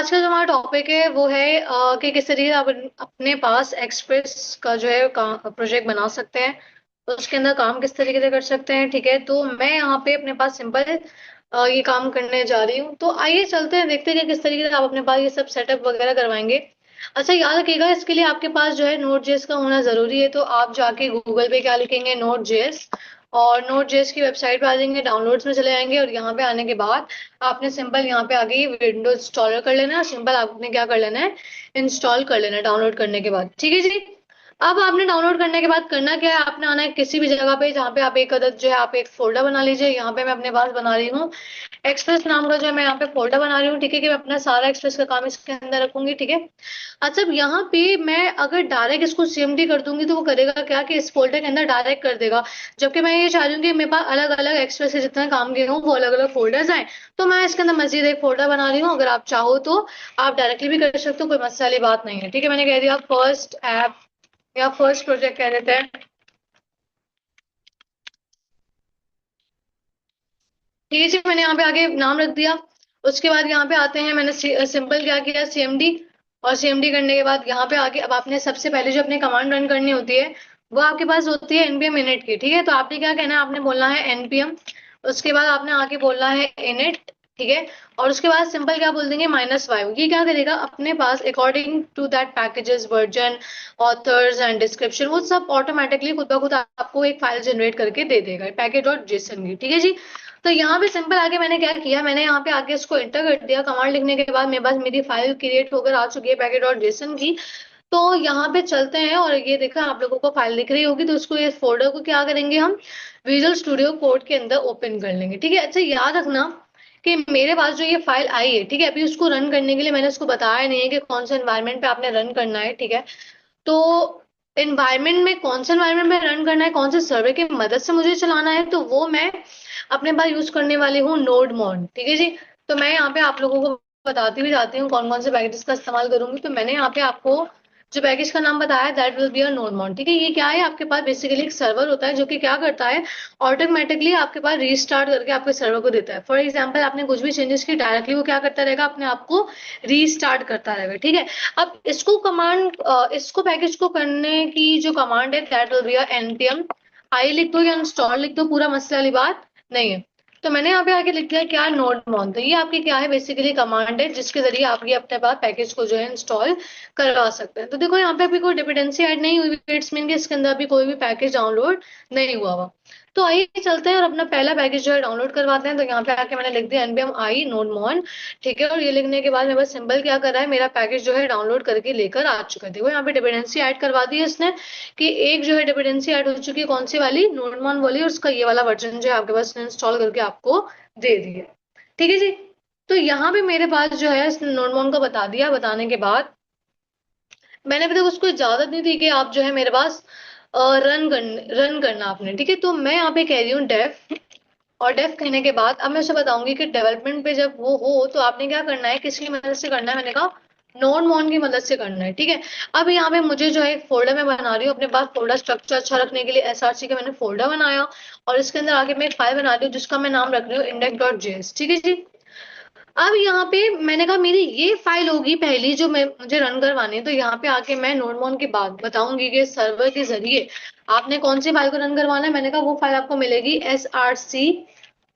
आज का जो हमारा टॉपिक है वो है कि किस तरीके से आप अपने पास एक्सप्रेस का जो है प्रोजेक्ट बना सकते हैं। तो उसके अंदर काम किस तरीके से कर सकते हैं। ठीक है, तो मैं यहाँ पे अपने पास सिंपल ये काम करने जा रही हूँ। तो आइए चलते हैं, देखते हैं कि किस तरीके से आप अपने पास ये सब सेटअप वगैरह करवाएंगे। अच्छा, याद रखिएगा इसके लिए आपके पास जो है नोट जेएस का होना जरूरी है। तो आप जाके गूगल पे क्या लिखेंगे, नोट जेएस, और नोट जेएस की वेबसाइट पे आ जाएंगे, डाउनलोड्स में चले जाएंगे, और यहाँ पे आने के बाद आपने सिंपल यहाँ पे आगे विंडोज इंस्टॉलर कर लेना है। सिंपल आपने क्या कर लेना है, इंस्टॉल कर लेना है डाउनलोड करने के बाद। ठीक है जी। अब आपने डाउनलोड करने के बाद करना क्या है, आपने आना है किसी भी जगह पे जहाँ पे आप एक अदद जो है आप एक फोल्डर बना लीजिए। यहाँ पे मैं अपने पास बना रही हूँ एक्सप्रेस नाम का जो है मैं यहाँ पे फोल्डर बना रही हूँ। ठीक है, कि मैं अपना सारा एक्सप्रेस का काम इसके अंदर रखूंगी। ठीक है। अच्छा, अब यहाँ पे मैं अगर डायरेक्ट इसको सीएमडी कर दूंगी तो वो करेगा क्या कि इस फोल्डर के अंदर डायरेक्ट कर देगा। जबकि मैं ये चाह रही हूँ कि मेरे पास अलग अलग एक्सप्रेस के जितने काम के हों वो अलग अलग फोल्डर्स आए। तो मैं इसके अंदर मजीद एक फोल्डर बना रही हूँ। अगर आप चाहो तो आप डायरेक्टली भी कर सकते हो, कोई मसले वाली बात नहीं है। ठीक है, मैंने कह दिया फर्स्ट ऐप या फर्स्ट प्रोजेक्ट कह देते हैं। ठीक है जी, मैंने यहाँ पे आगे नाम रख दिया। उसके बाद यहाँ पे आते हैं, मैंने सिंपल क्या किया, सीएमडी। और सीएमडी करने के बाद यहाँ पे आके अब आपने सबसे पहले जो अपनी कमांड रन करनी होती है वो आपके पास होती है एनपीएम इनिट की। ठीक है, तो आपने क्या कहना है, आपने बोलना है एनपीएम। उसके बाद आपने आके बोलना है इनिट। ठीक है, और उसके बाद सिंपल क्या बोल देंगे, -5। ये क्या करेगा, अपने पास according to that packages version authors and description वो सब ऑटोमेटिकली खुद ब खुद आपको एक फाइल जनरेट करके दे देगा, पैकेज डॉट जेसन की। ठीक है जी। तो यहाँ पे सिंपल आगे मैंने क्या किया, मैंने यहाँ पे आगे इसको एंटर कर दिया। कमांड लिखने के बाद मेरे पास मेरी फाइल क्रिएट होकर आ चुकी है पैकेट डॉट जेसन की। तो यहाँ पे चलते हैं, और ये देखा आप लोगों को फाइल दिख रही होगी। तो उसको, ये फोल्डर को क्या करेंगे हम, विजुअल स्टूडियो कोड के अंदर ओपन कर लेंगे। ठीक है। अच्छा, याद रखना कि मेरे पास जो ये फाइल आई है, ठीक है, अभी उसको रन करने के लिए मैंने उसको बताया नहीं है कि कौन सा एनवायरनमेंट पे आपने रन करना है। ठीक है, तो एनवायरनमेंट में कौन सा एनवायरनमेंट में रन करना है, कौन से सर्वर की मदद से मुझे चलाना है, तो वो मैं अपने पास यूज करने वाली हूँ नोड मॉन। ठीक है जी। तो मैं यहाँ पे आप लोगों को बताती भी जाती हूँ कौन कौन से पैकेजेस का इस्तेमाल करूंगी। तो मैंने यहाँ पे आपको जो पैकेज का नाम बताया that will be a nodemon. ठीक है, ये क्या है, आपके पास बेसिकली एक सर्वर होता है जो कि क्या करता है, ऑटोमेटिकली आपके पास रीस्टार्ट करके आपके सर्वर को देता है। फॉर एग्जाम्पल आपने कुछ भी चेंजेस की, डायरेक्टली वो क्या करता रहेगा, अपने आप को रीस्टार्ट करता रहेगा। ठीक है। अब इसको कमांड, इसको पैकेज को करने की जो कमांड है that will be a npm आई लिख दो या इंस्टॉल लिख दो, पूरा मसला वाली बात नहीं है। तो मैंने यहाँ पे आके लिख दिया क्या, नोड मॉन। तो ये आपकी क्या है, बेसिकली कमांड है जिसके जरिए आप ये अपने पास पैकेज को जो है इंस्टॉल करवा सकते हैं। तो देखो यहाँ पे अभी कोई डिपेंडेंसी ऐड नहीं हुई, इट्स मीन कि इसके अंदर अभी कोई भी पैकेज डाउनलोड नहीं हुआ हुआ। तो आइए चलते हैं और अपना पहला पैकेज जो है डाउनलोड करवाते हैं। तो यहाँ पे आके मैंने लिख दिया npm आई नोड मॉन। ठीक है, और ये लिखने के बाद मेरे पास सिंपल क्या कर रहा है, मेरा पैकेज जो है डाउनलोड करके लेकर आ चुका है। देखो यहाँ पे डिपेंडेंसी ऐड करवा दी है इसने, कि एक जो है डिपेंडेंसी ऐड हो चुकी है, कौन सी वाली, नोडमॉन वाली, और उसका ये वाला वर्जन जो है आपके पास इंस्टॉल करके आपको दे दिया। ठीक है जी। तो यहाँ पे मेरे पास जो है इसने नोडमॉन को बता दिया। बताने के बाद मैंने अभी तक उसको इजाजत नहीं दी कि आप जो है मेरे पास रन करना आपने। ठीक है, तो मैं यहाँ पे कह रही हूँ डेफ। और डेफ कहने के बाद अब मैं उसे बताऊंगी कि डेवलपमेंट पे जब वो हो तो आपने क्या करना है, किसकी मदद से करना है, मैंने कहा नोड मॉन की मदद से करना है। ठीक है। अब यहाँ पे मुझे जो है एक फोल्डर में बना रही हूँ अपने पास, फोल्डर स्ट्रक्चर अच्छा रखने के लिए एसआरसी का मैंने फोल्डर बनाया, और इसके अंदर आगे मैं एक फाइल बना रही हूँ जिसका मैं नाम रख रही हूँ index.js। ठीक है जी। अब यहाँ पे मैंने कहा मेरी ये फाइल होगी पहली जो मैं मुझे रन करवानी है। तो यहाँ पे आके मैं नोडमॉन की बात बताऊंगी कि सर्वर के जरिए आपने कौन सी फाइल को रन करवाना है। मैंने कहा वो फाइल आपको मिलेगी एसआरसी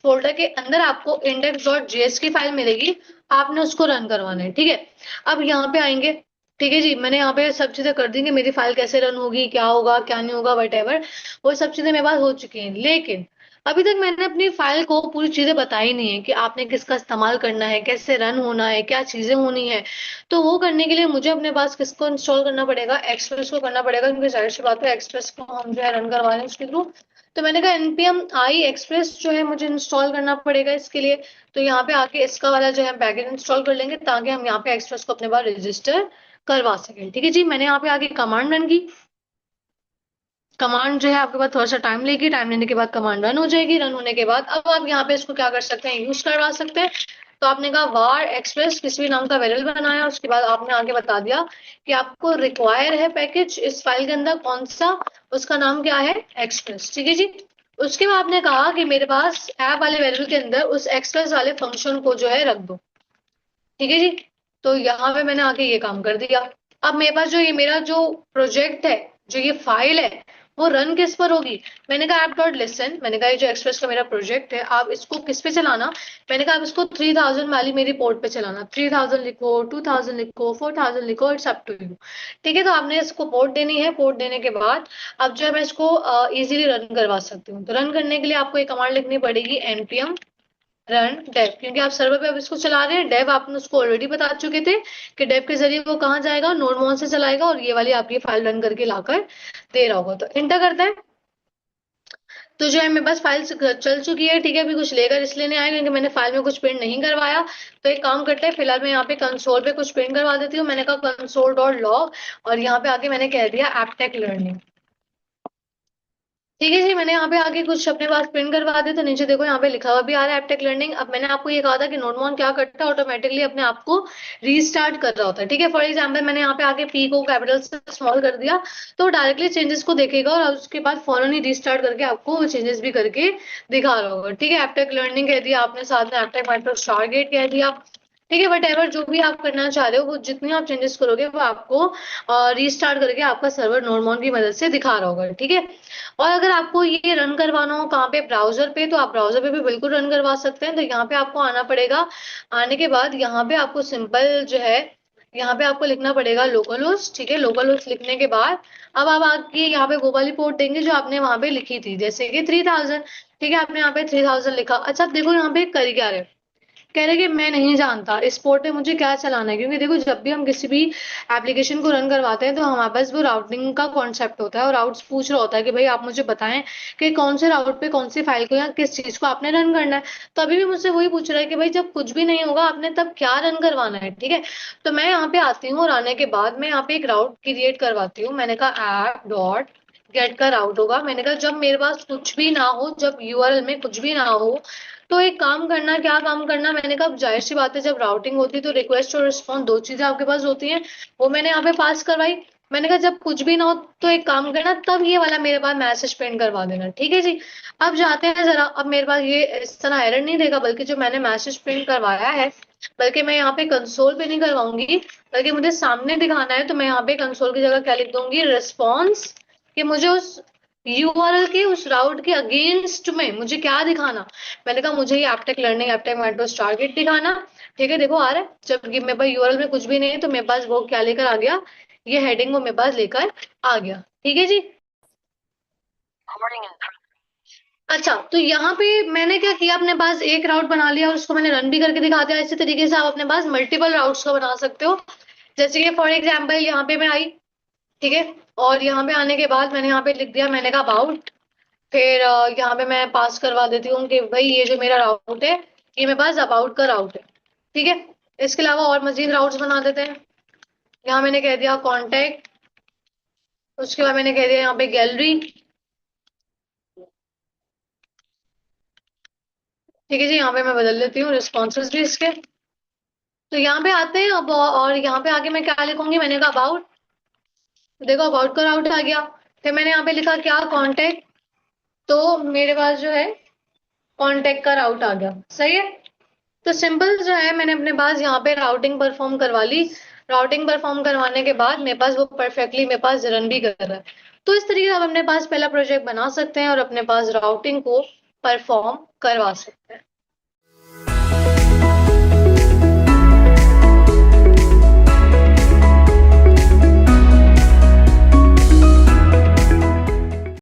फोल्डर के अंदर, आपको index.js की फाइल मिलेगी, आपने उसको रन करवाना है। ठीक है। अब यहाँ पे आएंगे। ठीक है जी, मैंने यहाँ पे सब चीजें कर दी कि मेरी फाइल कैसे रन होगी, क्या होगा क्या नहीं होगा, वट एवर, वो सब चीजें मेरे पास हो चुकी हैं। लेकिन अभी तक मैंने अपनी फाइल को पूरी चीजें बताई नहीं है कि आपने किसका इस्तेमाल करना है, कैसे रन होना है, क्या चीजें होनी है। तो वो करने के लिए मुझे अपने पास किसको इंस्टॉल करना पड़ेगा, एक्सप्रेस को करना पड़ेगा, क्योंकि जाहिर सी बात है एक्सप्रेस को हम जो है रन करवा रहे हैं उसके थ्रू। तो मैंने कहा npm आई एक्सप्रेस जो है मुझे इंस्टॉल करना पड़ेगा इसके लिए। तो यहाँ पे आके इसका वाला जो है पैकेज इंस्टॉल कर लेंगे ताकि हम यहाँ पे एक्सप्रेस को अपने पास रजिस्टर करवा सकें। ठीक है जी, मैंने यहाँ पे आके कमांड रन की। कमांड जो है आपके पास थोड़ा सा टाइम लेगी, टाइम लेने के बाद कमांड रन हो जाएगी। रन होने के बाद अब आप यहाँ पे इसको क्या कर सकते हैं, यूज करवा सकते हैं। तो आपने कहा var एक्सप्रेस किसी भी नाम का वेरिएबल बनाया, उसके बाद आपने आगे बता दिया कि आपको रिक्वायर है पैकेज इस फाइल के अंदर कौन सा, उसका नाम क्या है, एक्सप्रेस। ठीक है जी। उसके बाद आपने कहा कि मेरे पास ऐप वाले वेरिएबल के अंदर उस एक्सप्रेस वाले फंक्शन को जो है रख दो। ठीक है जी। तो यहाँ पे मैंने आके ये काम कर दिया। अब मेरे पास जो ये मेरा जो प्रोजेक्ट है, जो ये फाइल है, वो रन किस पर होगी? मैंने कहा ऐप डॉट लिसन, मैंने कहा ये जो एक्सप्रेस का मेरा प्रोजेक्ट है, आप इसको किस पे चलाना? मैंने कहा आप इसको 3000 वाली मेरी पोर्ट पे चलाना। 3000 लिखो, 2000 लिखो, 4000 लिखो, इट्स अप टू यू। ठीक है, तो आपने इसको पोर्ट देनी है। पोर्ट देने के बाद अब जो है मैं इसको इजीली रन करवा सकती हूँ। तो रन करने के लिए आपको एक कमांड लिखनी पड़ेगी, npm रन डेव, क्योंकि आप सर्वर पे अब इसको चला रहे हैं। डेव आपने उसको ऑलरेडी बता चुके थे कि डेव के जरिए वो कहाँ जाएगा, नोडमोन से चलाएगा और ये वाली आपकी फाइल रन करके लाकर दे रहा होगा। तो इंटर करता है, तो जो है मेरे पास फाइल चल चुकी है। ठीक है, अभी कुछ लेकर इसलिए नहीं आया क्योंकि मैंने फाइल में कुछ प्रिंट नहीं करवाया। तो एक काम करते हैं, फिलहाल मैं यहाँ पे कंसोल पे कुछ प्रिंट करवा देती हूँ। मैंने कहा कंसोल डॉट लॉग, और यहाँ पे आके मैंने कह दिया एपटेक लर्निंग। ठीक है जी, मैंने यहाँ पे आगे कुछ अपने पास प्रिंट करवा दिया। तो नीचे देखो यहाँ पे लिखा हुआ भी आ रहा है एपटेक लर्निंग। अब मैंने आपको ये कहा था कि नोटमोन क्या करता है, ऑटोमेटिकली अपने आप को रीस्टार्ट कर रहा होता है। ठीक है, फॉर एग्जाम्पल मैंने यहाँ पे आके पी को कैपिटल से स्मॉल कर दिया, तो डायरेक्टली चेंजेस को देखेगा और उसके बाद फौरन ही रीस्टार्ट करके आपको वो चेंजेस भी करके दिखा रहा होगा। ठीक है, एपटेक लर्निंग कह दिया आपने, साथ में एपटेक माइक्रो स्टारगेट कह दिया। ठीक है, वट एवर जो भी आप करना चाह रहे हो, वो जितनी आप चेंजेस करोगे वो आपको रीस्टार्ट करके आपका सर्वर नोटमोन की मदद से दिखा रहा होगा। ठीक है, और अगर आपको ये रन करवाना हो कहाँ पे, ब्राउजर पे, तो आप ब्राउजर पे भी बिल्कुल रन करवा सकते हैं। तो यहाँ पे आपको आना पड़ेगा। आने के बाद यहाँ पे आपको सिंपल जो है, यहाँ पे आपको लिखना पड़ेगा लोकल होस्ट। ठीक है, लोकल होस्ट लिखने के बाद अब आप आके यहाँ पे वो वाली पोर्ट देंगे जो आपने वहां पे लिखी थी, जैसे कि 3000। ठीक है, आपने यहाँ पे 3000 लिखा। अच्छा, अब देखो यहाँ पे कर क्या रहे, कह रहे कि मैं नहीं जानता इस पोर्ट पे मुझे क्या चलाना है। क्योंकि देखो, जब भी हम किसी भी एप्लीकेशन को रन करवाते हैं तो हमारे पास वो राउटिंग का कॉन्सेप्ट होता है, और राउट्स पूछ रहा होता है कि भाई आप मुझे बताएं कि कौन से राउट पे कौन सी फाइल को या किस चीज को आपने रन करना है। तो अभी भी मुझसे वही पूछ रहा है कि भाई जब कुछ भी नहीं होगा आपने तब क्या रन करवाना है। ठीक है, तो मैं यहाँ पे आती हूँ और आने के बाद मैं यहाँ पे एक राउट क्रिएट करवाती हूँ। मैंने कहा ऐप डॉट गेट का राउट होगा। मैंने कहा जब मेरे पास कुछ भी ना हो, जब यूआरएल में कुछ भी ना हो, तो एक काम करना, क्या काम करना, मैंने कहा जाहिर सी बात है जब राउटिंग होती है तो रिक्वेस्ट और रिस्पॉन्स दो चीजें आपके पास होती हैं, वो मैंने यहाँ पे पास करवाई। मैंने कहा जब कुछ भी ना हो तो एक काम करना, तब ये वाला मेरे पास मैसेज प्रिंट करवा देना। ठीक है जी, अब जाते हैं जरा। अब मेरे पास ये इस तरह एरर नहीं देगा, बल्कि जो मैंने मैसेज प्रिंट करवाया है, बल्कि मैं यहाँ पे कंसोल पे नहीं करवाऊंगी, बल्कि मुझे सामने दिखाना है। तो मैं यहाँ पे कंसोल की जगह क्या लिख दूंगी, रिस्पॉन्स, कि मुझे उस यूआरएल के, उस राउट के अगेंस्ट में मुझे क्या दिखाना। मैंने कहा मुझे ये Aptech learning, Aptech metro target दिखाना। ठीक है, देखो आ रहा है, जब मेरे पास यूआरएल में कुछ भी नहीं है तो मेरे पास वो क्या लेकर आ गया, ये हेडिंग वो मेरे पास लेकर आ गया। ठीक है जी, अच्छा, तो यहाँ पे मैंने क्या किया, अपने पास एक राउट बना लिया और उसको मैंने रन भी करके दिखा दिया। इसी तरीके से आप अपने पास मल्टीपल राउट्स को बना सकते हो। जैसे कि फॉर एग्जाम्पल यहाँ पे मैं आई, ठीक है, और यहाँ पे आने के बाद मैंने यहाँ पे लिख दिया, मैंने कहा अबाउट, फिर यहाँ पे मैं पास करवा देती हूँ कि भाई ये जो मेरा राउट है, ये मेरे पास अबाउट का राउट है। ठीक है, इसके अलावा और मजीद राउट्स बना देते हैं। यहाँ मैंने कह दिया कॉन्टेक्ट, उसके बाद मैंने कह दिया यहाँ पे गैलरी। ठीक है जी, यहाँ पे मैं बदल देती हूँ रिस्पॉन्सेज भी इसके। तो यहाँ पे आते हैं अब, और यहाँ पे आके मैं क्या लिखूंगी, मैंने कहा अबाउट, देखो अबाउट का राउट आ गया। फिर मैंने यहाँ पे लिखा क्या, कॉन्टेक्ट, तो मेरे पास जो है कॉन्टेक्ट का राउट आ गया। सही है, तो सिंपल जो है मैंने अपने पास यहाँ पे राउटिंग परफॉर्म करवा ली। राउटिंग परफॉर्म करवाने के बाद मेरे पास वो परफेक्टली मेरे पास रन भी कर रहा है। तो इस तरीके से आप अपने पास पहला प्रोजेक्ट बना सकते हैं और अपने पास राउटिंग को परफॉर्म करवा सकते हैं।